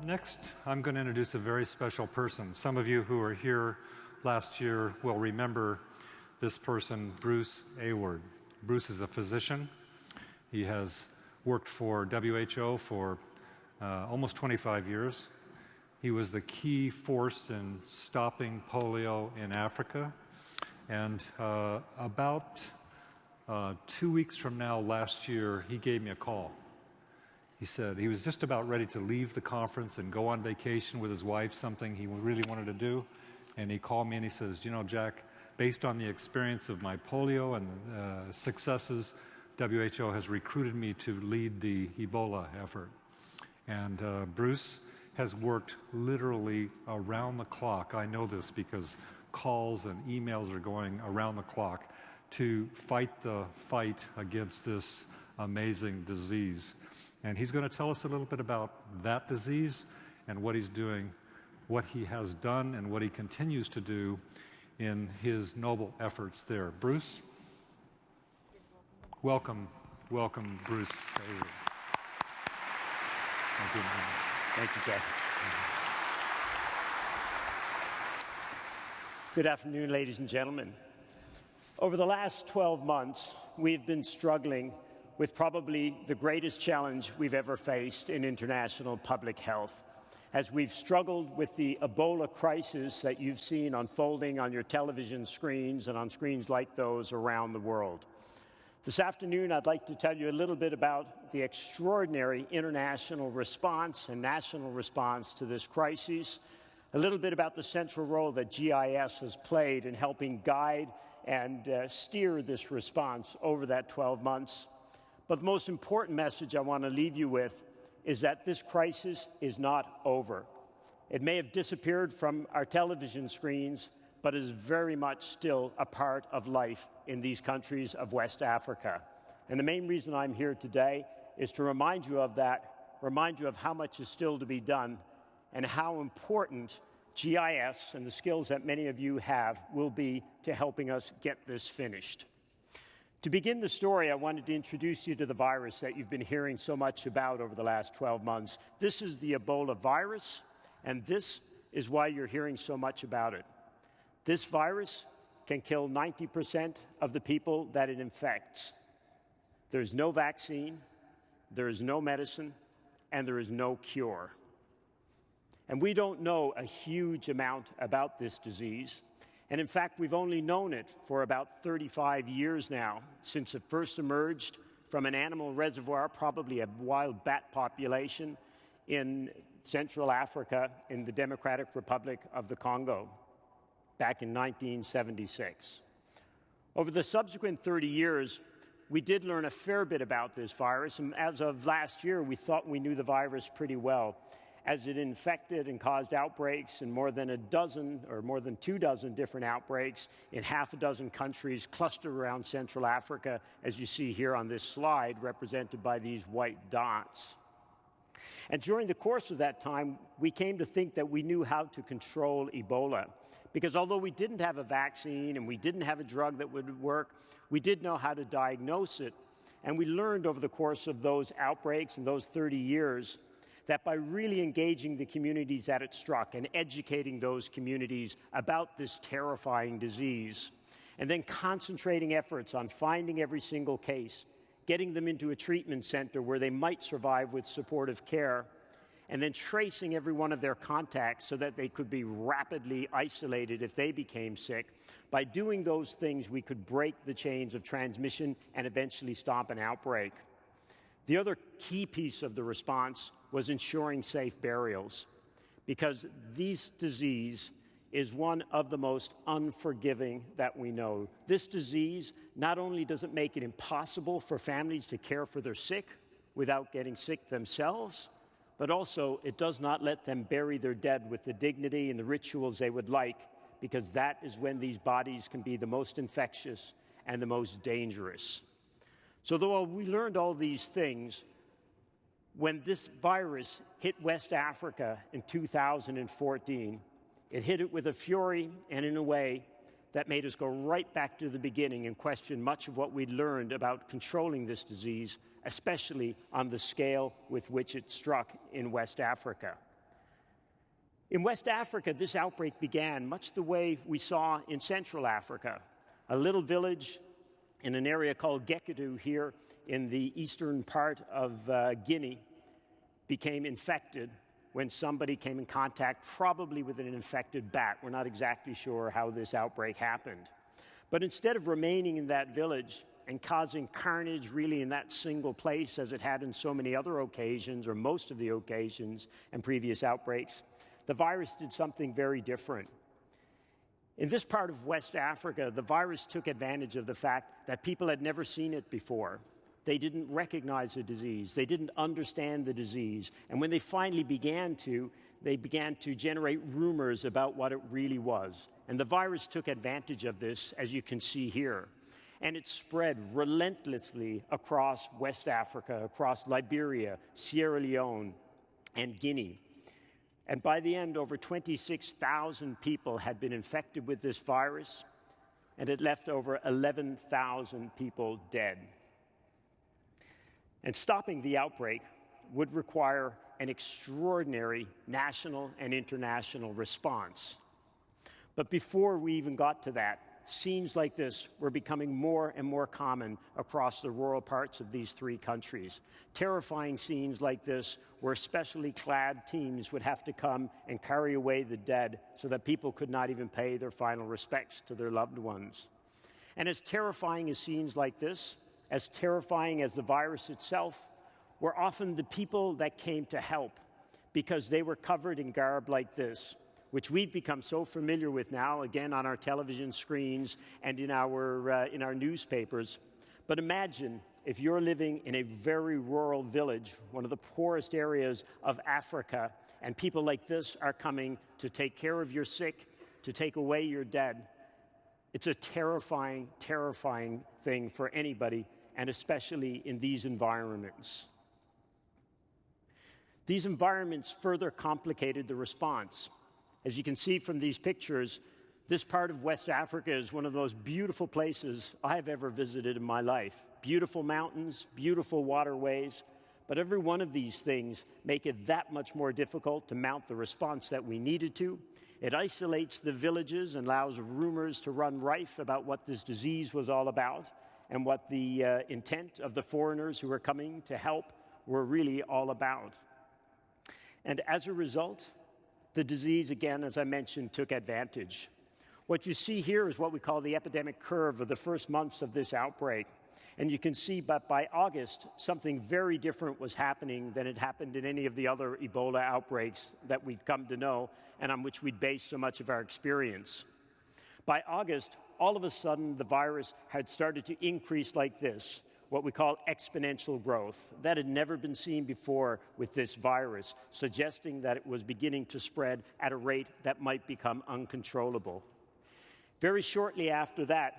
Next, I'm going to introduce a very special person. Some of you who were here last year will remember this person, Bruce Aylwood. Bruce is a physician. He has worked for WHO for almost 25 years. He was the key force in stopping polio in Africa. And about 2 weeks from now last year, he gave me a call. He said he was just about ready to leave the conference and go on vacation with his wife, something he really wanted to do. And he called me and he says, you know, Jack, based on the experience of my polio and successes, WHO has recruited me to lead the Ebola effort. And Bruce has worked literally around the clock. I know this because calls and emails are going around the clock to fight the fight against this amazing disease. And he's going to tell us a little bit about that disease and what he's doing, what he has done, and what he continues to do in his noble efforts there. Bruce? Welcome, Bruce. Thank you. Thank you, Jeff. Good afternoon, ladies and gentlemen. Over the last 12 months, we've been struggling with probably the greatest challenge we've ever faced in international public health, as we've struggled with the Ebola crisis that you've seen unfolding on your television screens and on screens like those around the world. This afternoon, I'd like to tell you a little bit about the extraordinary international response and national response to this crisis, a little bit about the central role that GIS has played in helping guide and steer this response over that 12 months. But the most important message I want to leave you with is that this crisis is not over. It may have disappeared from our television screens, but is very much still a part of life in these countries of West Africa. And the main reason I'm here today is to remind you of that, remind you of how much is still to be done, and how important GIS and the skills that many of you have will be to helping us get this finished. To begin the story, I wanted to introduce you to the virus that you've been hearing so much about over the last 12 months. This is the Ebola virus, and this is why you're hearing so much about it. This virus can kill 90% of the people that it infects. There's no vaccine, there is no medicine, and there is no cure. And we don't know a huge amount about this disease. And in fact, we've only known it for about 35 years now, since it first emerged from an animal reservoir, probably a wild bat population in Central Africa in the Democratic Republic of the Congo back in 1976. Over the subsequent 30 years, we did learn a fair bit about this virus, and as of last year, we thought we knew the virus pretty well, as it infected and caused outbreaks in more than 24 different outbreaks in half a dozen countries clustered around Central Africa, as you see here on this slide, represented by these white dots. And during the course of that time, we came to think that we knew how to control Ebola, because although we didn't have a vaccine and we didn't have a drug that would work, we did know how to diagnose it. And we learned over the course of those outbreaks and those 30 years that by really engaging the communities that it struck and educating those communities about this terrifying disease, and then concentrating efforts on finding every single case, getting them into a treatment center where they might survive with supportive care, and then tracing every one of their contacts so that they could be rapidly isolated if they became sick. By doing those things, we could break the chains of transmission and eventually stop an outbreak. The other key piece of the response was ensuring safe burials, because this disease is one of the most unforgiving that we know. This disease, not only does it make it impossible for families to care for their sick without getting sick themselves, but also it does not let them bury their dead with the dignity and the rituals they would like, because that is when these bodies can be the most infectious and the most dangerous. So though we learned all these things, when this virus hit West Africa in 2014, it hit it with a fury and in a way that made us go right back to the beginning and question much of what we'd learned about controlling this disease, especially on the scale with which it struck in West Africa. In West Africa, this outbreak began much the way we saw in Central Africa. A little village in an area called Gekedu here in the eastern part of Guinea became infected when somebody came in contact probably with an infected bat. We're not exactly sure how this outbreak happened. But instead of remaining in that village and causing carnage really in that single place as it had in so many other occasions, or most of the occasions and previous outbreaks, the virus did something very different. In this part of West Africa, the virus took advantage of the fact that people had never seen it before. They didn't recognize the disease. They didn't understand the disease. And when they finally began to, they began to generate rumors about what it really was. And the virus took advantage of this, as you can see here. And it spread relentlessly across West Africa, across Liberia, Sierra Leone, and Guinea. And by the end, over 26,000 people had been infected with this virus, and it left over 11,000 people dead. And stopping the outbreak would require an extraordinary national and international response. But before we even got to that, scenes like this were becoming more and more common across the rural parts of these three countries. Terrifying scenes like this where specially clad teams would have to come and carry away the dead so that people could not even pay their final respects to their loved ones. And as terrifying as scenes like this, as terrifying as the virus itself, were often the people that came to help because they were covered in garb like this, which we've become so familiar with now, again on our television screens and in our newspapers. But imagine if you're living in a very rural village, one of the poorest areas of Africa, and people like this are coming to take care of your sick, to take away your dead. It's a terrifying, terrifying thing for anybody, and especially in these environments. These environments further complicated the response. As you can see from these pictures, this part of West Africa is one of those beautiful places I've ever visited in my life. Beautiful mountains, beautiful waterways, but every one of these things make it that much more difficult to mount the response that we needed to. It isolates the villages and allows rumors to run rife about what this disease was all about and what the intent of the foreigners who were coming to help were really all about. And as a result, the disease, again, as I mentioned, took advantage. What you see here is what we call the epidemic curve of the first months of this outbreak. And you can see, but by August, something very different was happening than had happened in any of the other Ebola outbreaks that we'd come to know and on which we'd based so much of our experience. By August, all of a sudden, the virus had started to increase like this, what we call exponential growth. That had never been seen before with this virus, suggesting that it was beginning to spread at a rate that might become uncontrollable. Very shortly after that,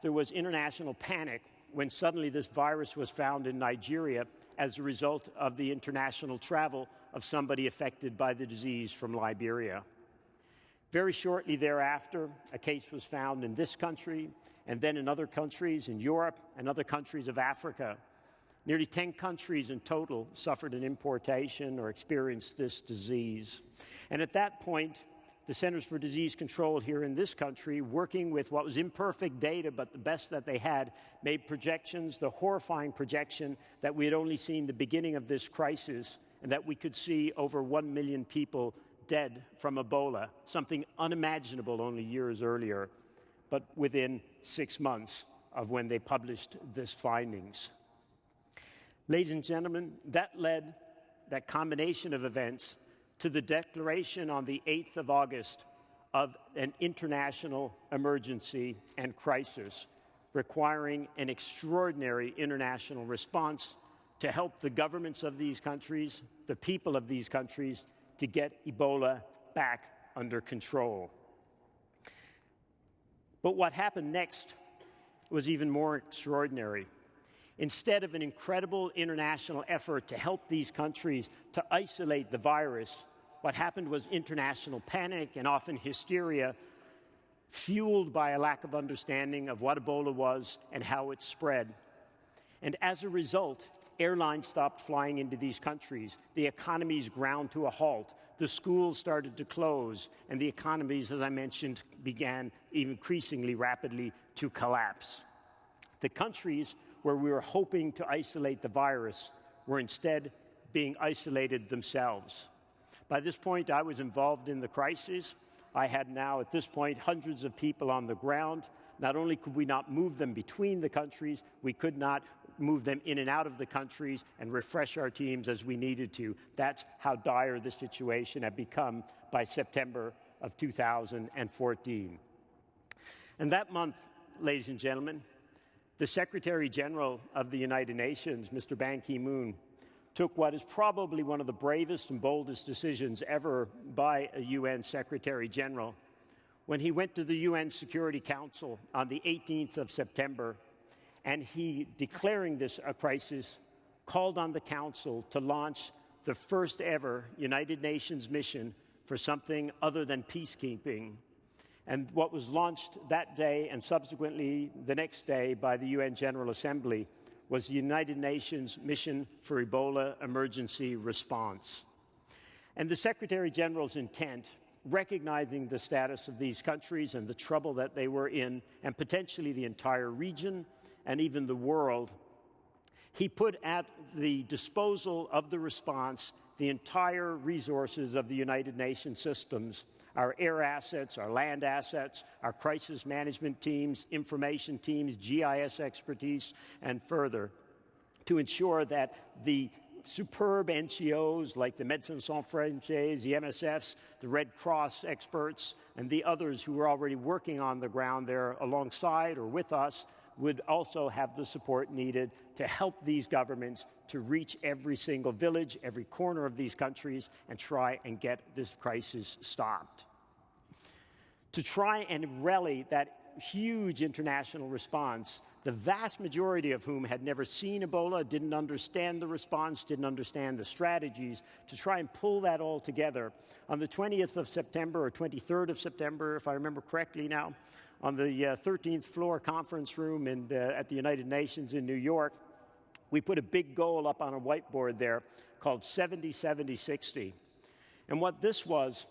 there was international panic when suddenly this virus was found in Nigeria as a result of the international travel of somebody affected by the disease from Liberia. Very shortly thereafter, a case was found in this country, and then in other countries in Europe and other countries of Africa. Nearly 10 countries in total suffered an importation or experienced this disease. And at that point, the Centers for Disease Control here in this country, working with what was imperfect data, but the best that they had, made projections, the horrifying projection that we had only seen the beginning of this crisis, and that we could see over 1 million people dead from Ebola, something unimaginable only years earlier, but within 6 months of when they published these findings. Ladies and gentlemen, that led, that combination of events, to the declaration on the 8th of August of an international emergency and crisis, requiring an extraordinary international response to help the governments of these countries, the people of these countries, to get Ebola back under control. But what happened next was even more extraordinary. Instead of an incredible international effort to help these countries to isolate the virus, what happened was international panic and often hysteria, fueled by a lack of understanding of what Ebola was and how it spread. And as a result, airlines stopped flying into these countries. The economies ground to a halt. the schools started to close, and the economies, as I mentioned, began increasingly rapidly to collapse. The countries where we were hoping to isolate the virus were instead being isolated themselves. By this point, I was involved in the crisis. I had now, at this point, hundreds of people on the ground. Not only could we not move them between the countries, we could not move them in and out of the countries and refresh our teams as we needed to. That's how dire the situation had become by September of 2014. And that month, ladies and gentlemen, the Secretary General of the United Nations, Mr. Ban Ki-moon, took what is probably one of the bravest and boldest decisions ever by a UN Secretary General when he went to the UN Security Council on the 18th of September, and he, declaring this a crisis, called on the Council to launch the first ever United Nations mission for something other than peacekeeping. And what was launched that day and subsequently the next day by the UN General Assembly was the United Nations Mission for Ebola Emergency Response. And the Secretary General's intent, recognizing the status of these countries and the trouble that they were in, and potentially the entire region and even the world, he put at the disposal of the response the entire resources of the United Nations systems, our air assets, our land assets, our crisis management teams, information teams, GIS expertise, and further, to ensure that the superb NGOs like the Médecins Sans Frontières, the MSFs, the Red Cross experts, and the others who were already working on the ground there alongside or with us would also have the support needed to help these governments to reach every single village, every corner of these countries, and try and get this crisis stopped. To try and rally that huge international response, the vast majority of whom had never seen Ebola, didn't understand the response, didn't understand the strategies, to try and pull that all together. On the 20th of September, or 23rd of September, if I remember correctly now, on the 13th floor conference room at the United Nations in New York, we put a big goal up on a whiteboard there called 70-70-60. And what this was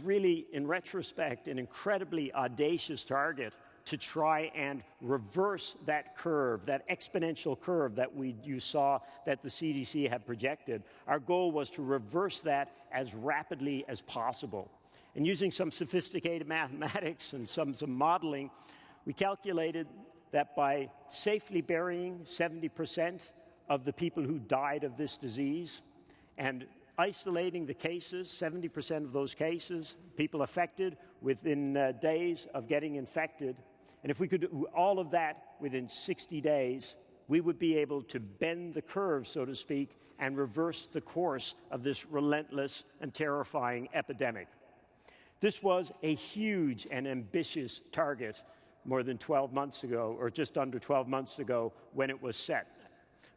really, in retrospect, an incredibly audacious target to try and reverse that curve, that exponential curve that you saw that the CDC had projected. Our goal was to reverse that as rapidly as possible. And using some sophisticated mathematics and some modeling, we calculated that by safely burying 70% of the people who died of this disease and isolating the cases, 70% of those cases, people affected within days of getting infected, and if we could do all of that within 60 days, we would be able to bend the curve, so to speak, and reverse the course of this relentless and terrifying epidemic. This was a huge and ambitious target more than 12 months ago, or just under 12 months ago, when it was set.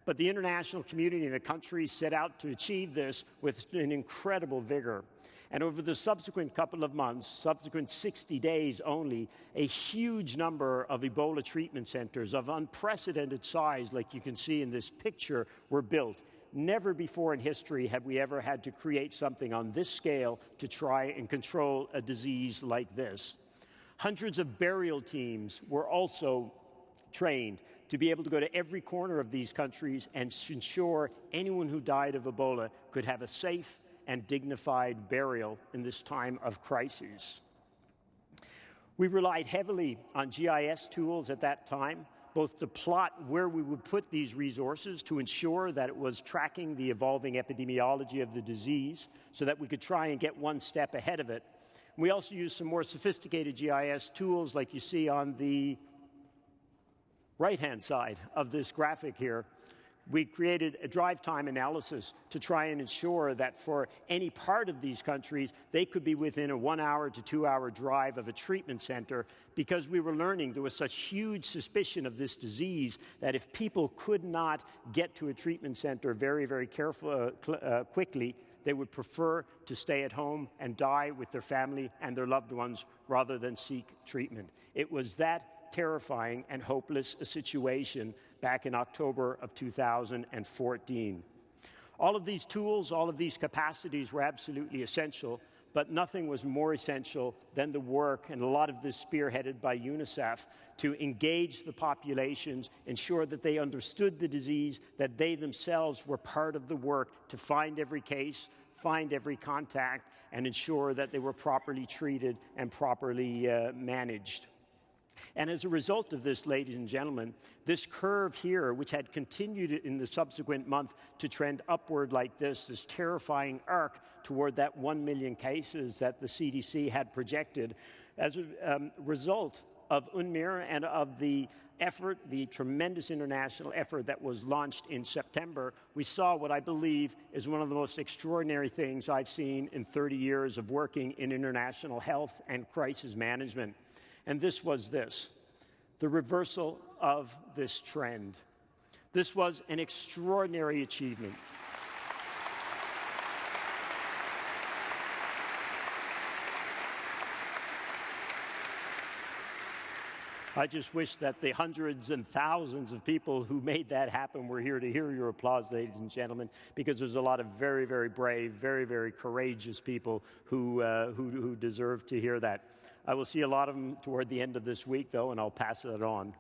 But the international community and the countries set out to achieve this with an incredible vigor. And over the subsequent couple of months, subsequent 60 days only, a huge number of Ebola treatment centers of unprecedented size, like you can see in this picture, were built. Never before in history had we ever had to create something on this scale to try and control a disease like this. Hundreds of burial teams were also trained to be able to go to every corner of these countries and ensure anyone who died of Ebola could have a safe and dignified burial in this time of crisis. We relied heavily on GIS tools at that time, both to plot where we would put these resources to ensure that it was tracking the evolving epidemiology of the disease so that we could try and get one step ahead of it. We also used some more sophisticated GIS tools like you see on the right-hand side of this graphic here. We created a drive time analysis to try and ensure that for any part of these countries, they could be within a 1 hour to 2 hour drive of a treatment center, because we were learning there was such huge suspicion of this disease that if people could not get to a treatment center very, very quickly, they would prefer to stay at home and die with their family and their loved ones rather than seek treatment. It was that terrifying and hopeless a situation back in October of 2014. All of these tools, all of these capacities were absolutely essential, but nothing was more essential than the work, and a lot of this spearheaded by UNICEF, to engage the populations, ensure that they understood the disease, that they themselves were part of the work to find every case, find every contact, and ensure that they were properly treated and properly managed. And as a result of this, ladies and gentlemen, this curve here, which had continued in the subsequent month to trend upward like this terrifying arc toward that 1 million cases that the CDC had projected, as a result of UNMIR and of the effort, the tremendous international effort that was launched in September, we saw what I believe is one of the most extraordinary things I've seen in 30 years of working in international health and crisis management. And this was the reversal of this trend. This was an extraordinary achievement. I just wish that the hundreds and thousands of people who made that happen were here to hear your applause, ladies and gentlemen, because there's a lot of very, very brave, very, very courageous people who deserve to hear that. I will see a lot of them toward the end of this week, though, and I'll pass it on.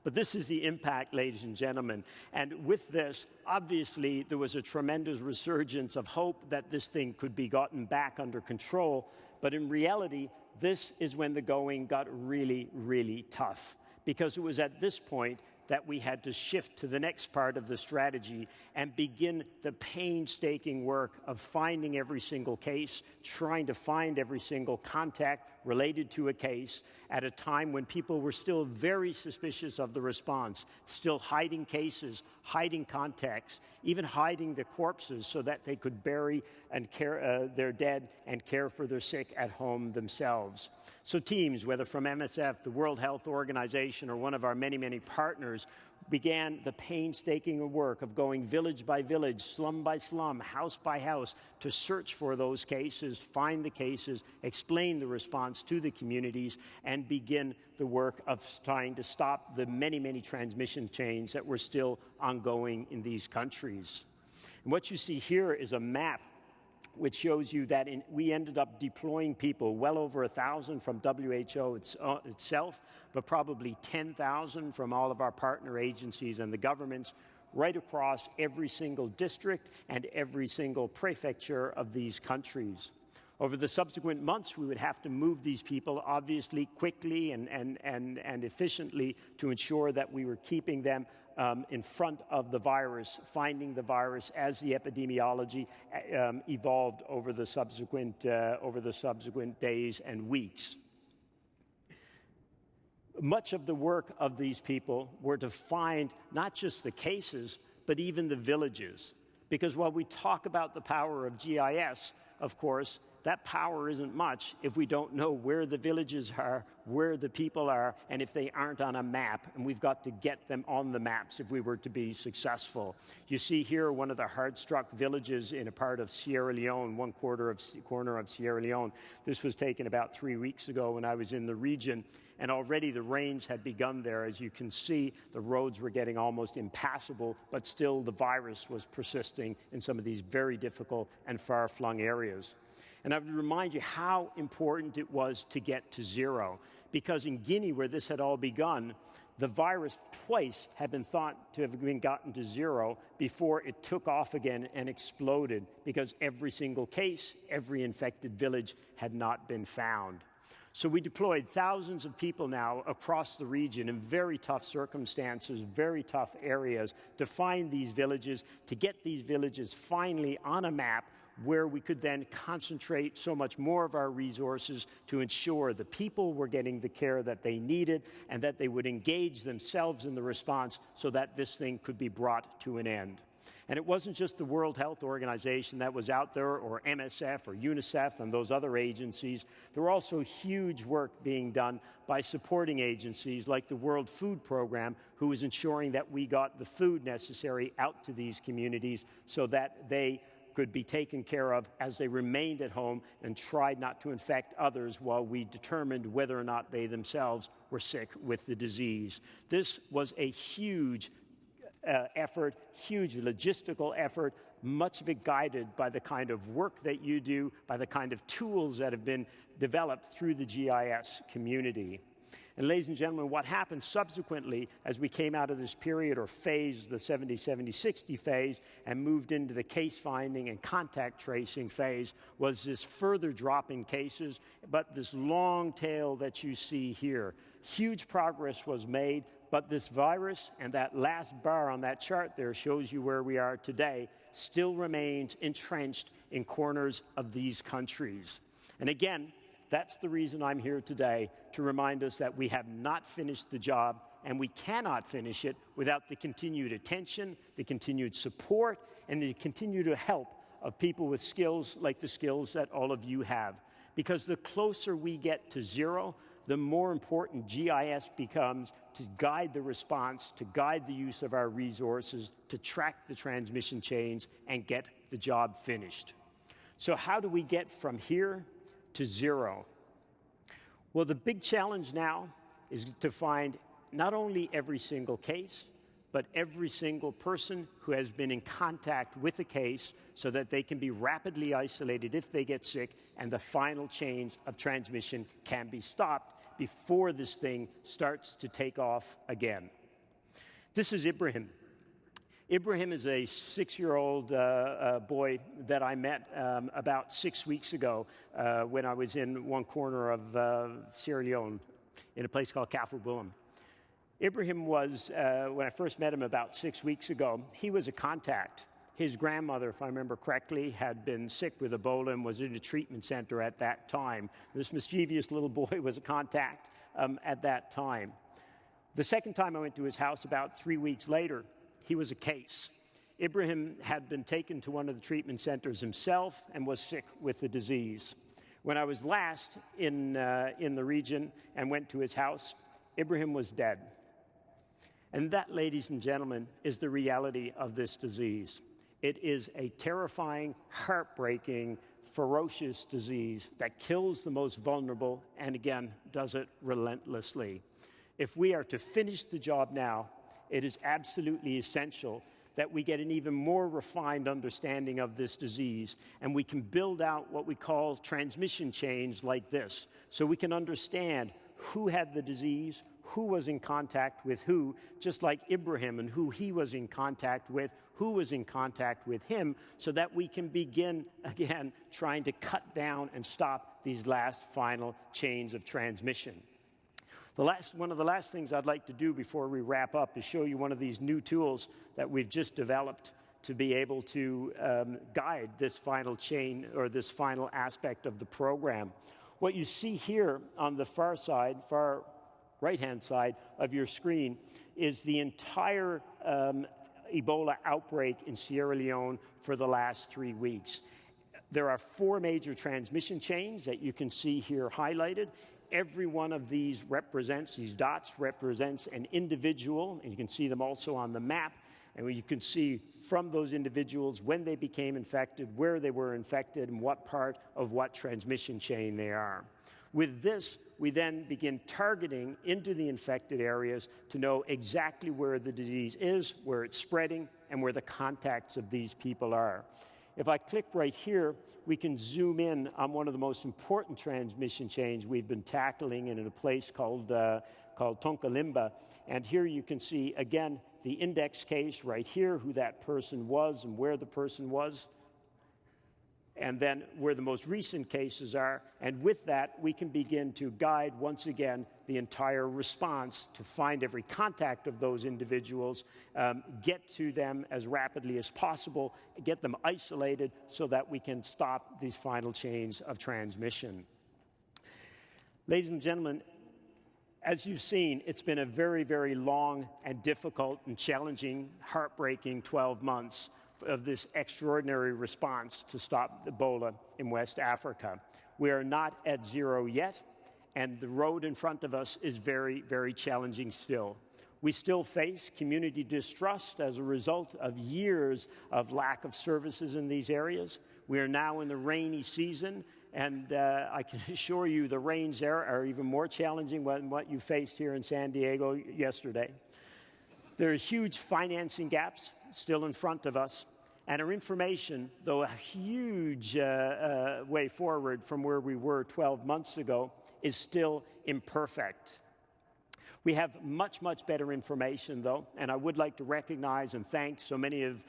But this is the impact, ladies and gentlemen. And with this, obviously, there was a tremendous resurgence of hope that this thing could be gotten back under control. But in reality, this is when the going got really, really tough, because it was at this point that we had to shift to the next part of the strategy and begin the painstaking work of finding every single case, trying to find every single contact related to a case at a time when people were still very suspicious of the response, still hiding cases, hiding contacts, even hiding the corpses so that they could bury and care their dead and care for their sick at home themselves. So teams, whether from MSF, the World Health Organization, or one of our many, many partners, began the painstaking work of going village by village, slum by slum, house by house, to search for those cases, find the cases, explain the response to the communities, and begin the work of trying to stop the many, many transmission chains that were still ongoing in these countries. And what you see here is a map which shows you that we ended up deploying people, well over 1,000 from WHO itself, but probably 10,000 from all of our partner agencies and the governments, right across every single district and every single prefecture of these countries. Over the subsequent months, we would have to move these people, obviously, quickly and efficiently to ensure that we were keeping them in front of the virus, finding the virus as the epidemiology evolved over the subsequent days and weeks. Much of the work of these people were to find not just the cases, but even the villages. Because while we talk about the power of GIS, of course, that power isn't much if we don't know where the villages are, where the people are, and if they aren't on a map. And we've got to get them on the maps if we were to be successful. You see here one of the hard-struck villages in a part of Sierra Leone, one corner of Sierra Leone. This was taken about 3 weeks ago when I was in the region. And already the rains had begun there. As you can see, the roads were getting almost impassable, but still the virus was persisting in some of these very difficult and far-flung areas. And I would remind you how important it was to get to zero, because in Guinea, where this had all begun, the virus twice had been thought to have been gotten to zero before it took off again and exploded, because every single case, every infected village had not been found. So we deployed thousands of people now across the region in very tough circumstances, very tough areas, to find these villages, to get these villages finally on a map where we could then concentrate so much more of our resources to ensure the people were getting the care that they needed and that they would engage themselves in the response so that this thing could be brought to an end. And it wasn't just the World Health Organization that was out there, or MSF or UNICEF and those other agencies. There were also huge work being done by supporting agencies like the World Food Program, who was ensuring that we got the food necessary out to these communities so that they could be taken care of as they remained at home and tried not to infect others while we determined whether or not they themselves were sick with the disease. This was a huge effort, huge logistical effort, much of it guided by the kind of work that you do, by the kind of tools that have been developed through the GIS community. And ladies and gentlemen, what happened subsequently as we came out of this period or phase, the 70-70-60 phase, and moved into the case finding and contact tracing phase, was this further drop in cases, but this long tail that you see here. Huge progress was made, but this virus, and that last bar on that chart there shows you where we are today, still remains entrenched in corners of these countries. And again, that's the reason I'm here today, to remind us that we have not finished the job, and we cannot finish it without the continued attention, the continued support, and the continued help of people with skills like the skills that all of you have. Because the closer we get to zero, the more important GIS becomes to guide the response, to guide the use of our resources, to track the transmission chains, and get the job finished. So how do we get from here to zero? Well, the big challenge now is to find not only every single case, but every single person who has been in contact with a case so that they can be rapidly isolated if they get sick, and the final chains of transmission can be stopped before this thing starts to take off again. This is Ibrahim. Ibrahim is a 6-year-old boy that I met about 6 weeks ago when I was in one corner of Sierra Leone in a place called Kafur Ibrahim was, when I first met him about 6 weeks ago, he was a contact. His grandmother, if I remember correctly, had been sick with Ebola and was in a treatment center at that time. This mischievous little boy was a contact at that time. The second time I went to his house, about 3 weeks later, he was a case. Ibrahim had been taken to one of the treatment centers himself and was sick with the disease. When I was last in the region and went to his house, Ibrahim was dead. And that, ladies and gentlemen, is the reality of this disease. It is a terrifying, heartbreaking, ferocious disease that kills the most vulnerable and, again, does it relentlessly. If we are to finish the job now, it is absolutely essential that we get an even more refined understanding of this disease, and we can build out what we call transmission chains like this, so we can understand who had the disease, who was in contact with who, just like Ibrahim, and who he was in contact with, who was in contact with him, so that we can begin, again, trying to cut down and stop these last final chains of transmission. One of the last things I'd like to do before we wrap up is show you one of these new tools that we've just developed to be able to guide this final chain or this final aspect of the program. What you see here on the far right-hand side of your screen is the entire Ebola outbreak in Sierra Leone for the last 3 weeks. There are 4 major transmission chains that you can see here highlighted. Every one of these dots represents an individual, and you can see them also on the map. And you can see from those individuals when they became infected, where they were infected, and what part of what transmission chain they are. With this, we then begin targeting into the infected areas to know exactly where the disease is, where it's spreading, and where the contacts of these people are. If I click right here, we can zoom in on one of the most important transmission chains we've been tackling in a place called Tonkalimba. And here you can see, again, the index case right here, who that person was and where the person was, and then where the most recent cases are. And with that, we can begin to guide, once again, the entire response to find every contact of those individuals, get to them as rapidly as possible, get them isolated so that we can stop these final chains of transmission. Ladies and gentlemen, as you've seen, it's been a very, very long and difficult and challenging, heartbreaking 12 months of this extraordinary response to stop Ebola in West Africa. We are not at zero yet, and the road in front of us is very, very challenging still. We still face community distrust as a result of years of lack of services in these areas. We are now in the rainy season, and I can assure you the rains there are even more challenging than what you faced here in San Diego yesterday. There are huge financing gaps still in front of us, And our information, though a huge way forward from where we were 12 months ago, is still imperfect. We have much, much better information, though, and I would like to recognize and thank so many of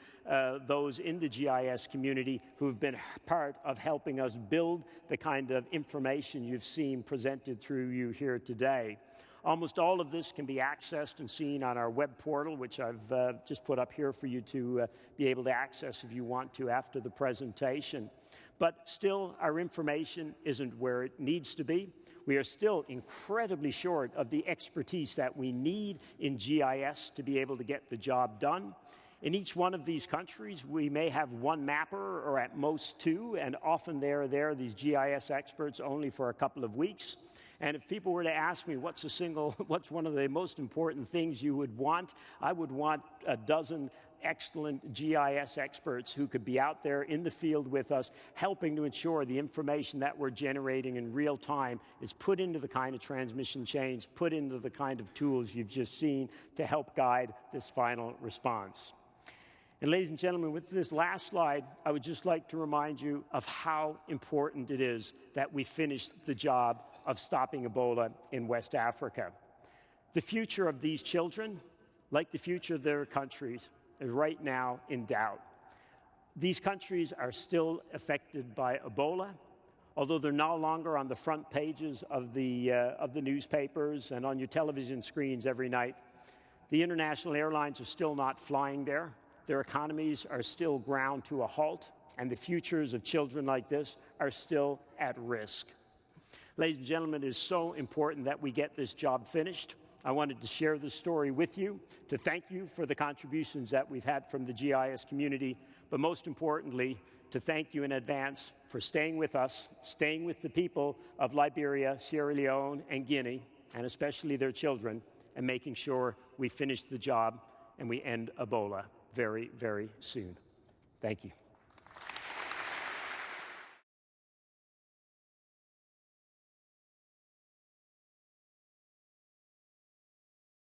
those in the GIS community who have been part of helping us build the kind of information you've seen presented through you here today. Almost all of this can be accessed and seen on our web portal, which I've just put up here for you to be able to access if you want to after the presentation. But still, our information isn't where it needs to be. We are still incredibly short of the expertise that we need in GIS to be able to get the job done. In each one of these countries, we may have one mapper or at most two, and often they're there, these GIS experts, only for a couple of weeks. And if people were to ask me what's one of the most important things you would want, I would want a dozen excellent GIS experts who could be out there in the field with us, helping to ensure the information that we're generating in real time is put into the kind of transmission chains, put into the kind of tools you've just seen to help guide this final response. And ladies and gentlemen, with this last slide, I would just like to remind you of how important it is that we finish the job of stopping Ebola in West Africa. The future of these children, like the future of their countries, is right now in doubt. These countries are still affected by Ebola, although they're no longer on the front pages of the newspapers and on your television screens every night. The international airlines are still not flying there. Their economies are still ground to a halt, and the futures of children like this are still at risk. Ladies and gentlemen, it is so important that we get this job finished. I wanted to share this story with you, to thank you for the contributions that we've had from the GIS community, but most importantly, to thank you in advance for staying with us, staying with the people of Liberia, Sierra Leone, and Guinea, and especially their children, and making sure we finish the job and we end Ebola very, very soon. Thank you.